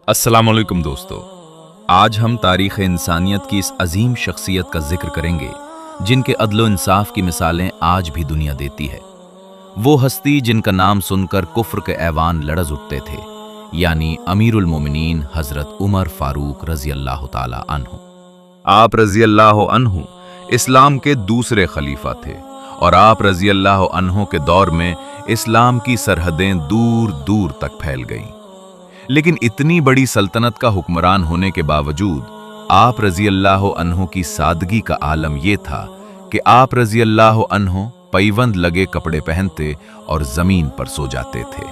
अस्सलाम वालेकुम दोस्तों, आज हम तारीख़ इंसानियत की इस अजीम शख्सियत का जिक्र करेंगे जिनके अदलो इंसाफ की मिसालें आज भी दुनिया देती है। वो हस्ती जिनका नाम सुनकर कुफ्र के ऐवान लड़ज उठते थे, यानी अमीरुल मोमिनीन हज़रत उमर फारूक रज़ी अल्लाह ताला अन्हु। आप रज़ी अल्लाह अन्हु इस्लाम के दूसरे खलीफा थे और आप रज़ी अल्लाह अन्हु के दौर में इस्लाम की सरहदें दूर दूर तक फैल गईं। लेकिन इतनी बड़ी सल्तनत का हुक्मरान होने के बावजूद आप रज़ी अल्लाह अन्हु की सादगी का आलम यह था कि आप रज़ी अल्लाह अन्हु पैबंद लगे कपड़े पहनते और जमीन पर सो जाते थे।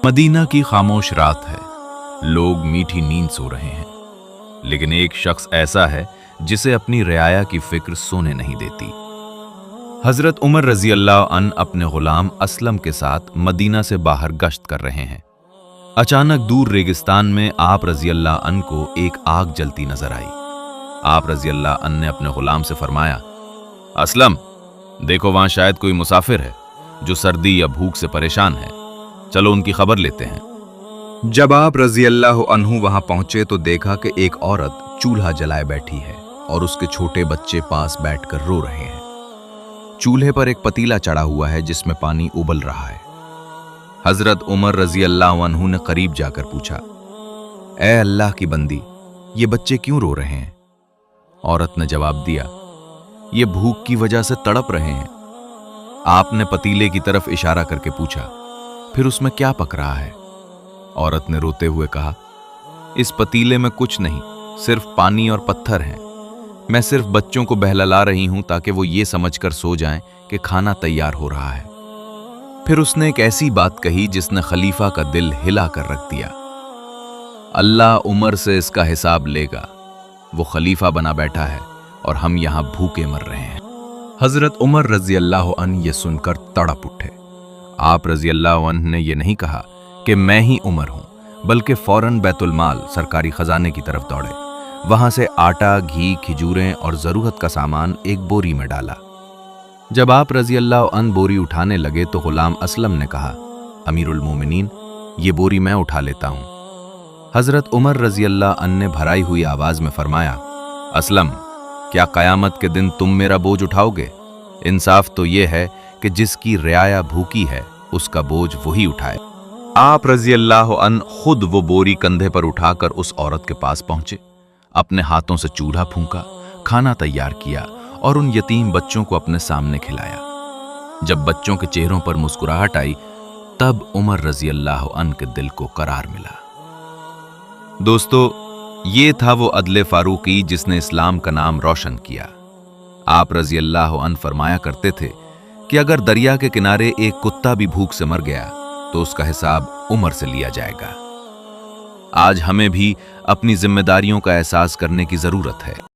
मदीना की खामोश रात है, लोग मीठी नींद सो रहे हैं, लेकिन एक शख्स ऐसा है जिसे अपनी रियाया की फिक्र सोने नहीं देती। हजरत उमर रज़ी अल्लाह अन अपने गुलाम असलम के साथ मदीना से बाहर गश्त कर रहे हैं। अचानक दूर रेगिस्तान में आप रज़ी अल्लाह अन को एक आग जलती नजर आई। आप रज़ी अल्लाह अन ने अपने गुलाम से फरमाया, असलम, देखो वहां शायद कोई मुसाफिर है जो सर्दी या भूख से परेशान है, चलो उनकी खबर लेते हैं। जब आप रज़ी अल्लाह अन्हु वहां पहुंचे तो देखा कि एक औरत चूल्हा जलाए बैठी है और उसके छोटे बच्चे पास बैठकर रो रहे हैं। चूल्हे पर एक पतीला चढ़ा हुआ है जिसमें पानी उबल रहा है। हजरत उमर रज़ी अल्लाह अन्हु ने करीब जाकर पूछा, ए अल्लाह की बंदी, ये बच्चे क्यों रो रहे हैं? औरत ने जवाब दिया, ये भूख की वजह से तड़प रहे हैं। आपने पतीले की तरफ इशारा करके पूछा, फिर उसमें क्या पक रहा है? औरत ने रोते हुए कहा, इस पतीले में कुछ नहीं, सिर्फ पानी और पत्थर हैं। मैं सिर्फ बच्चों को बहला रही हूं ताकि वो ये समझकर सो जाएं कि खाना तैयार हो रहा है। फिर उसने एक ऐसी बात कही जिसने खलीफा का दिल हिला कर रख दिया, अल्लाह उमर से इसका हिसाब लेगा। वो खलीफा बना बैठा है और हम यहां भूखे मर रहे हैं। हजरत उमर रज़ी अल्लाह अन्हु ये सुनकर तड़प उठे। आप रज़ी अल्लाह अन्हु ने यह नहीं कहा कि मैं ही उमर हूं, बल्कि फौरन बैतुल माल सरकारी खजाने की तरफ दौड़े। वहां से आटा, घी, खिजूरें और जरूरत का सामान एक बोरी में डाला। जब आप रज़ी अल्लाह अन्हु बोरी उठाने लगे तो गुलाम असलम ने कहा, अमीरुल मोमिनीन, ये बोरी मैं उठा लेता हूं। हजरत उमर रज़ी अल्लाह अन्हु ने भराई हुई आवाज में फरमाया, असलम, क्या कयामत के दिन तुम मेरा बोझ उठाओगे? इंसाफ तो यह है कि जिसकी रियाया भूखी है उसका बोझ वही उठाए। आप रज़ी अल्लाह अन्हु खुद वो बोरी कंधे पर उठाकर उस औरत के पास पहुंचे, अपने हाथों से चूल्हा फूंका, खाना तैयार किया और उन यतीम बच्चों को अपने सामने खिलाया। जब बच्चों के चेहरों पर मुस्कुराहट आई तब उमर रज़ी अल्लाह अन्हु के दिल को करार मिला। दोस्तों, ये था वो अदले फारूकी जिसने इस्लाम का नाम रोशन किया। आप रज़ी अल्लाह अन्हु फरमाया करते थे कि अगर दरिया के किनारे एक कुत्ता भी भूख से मर गया तो उसका हिसाब उमर से लिया जाएगा। आज हमें भी अपनी जिम्मेदारियों का एहसास करने की जरूरत है।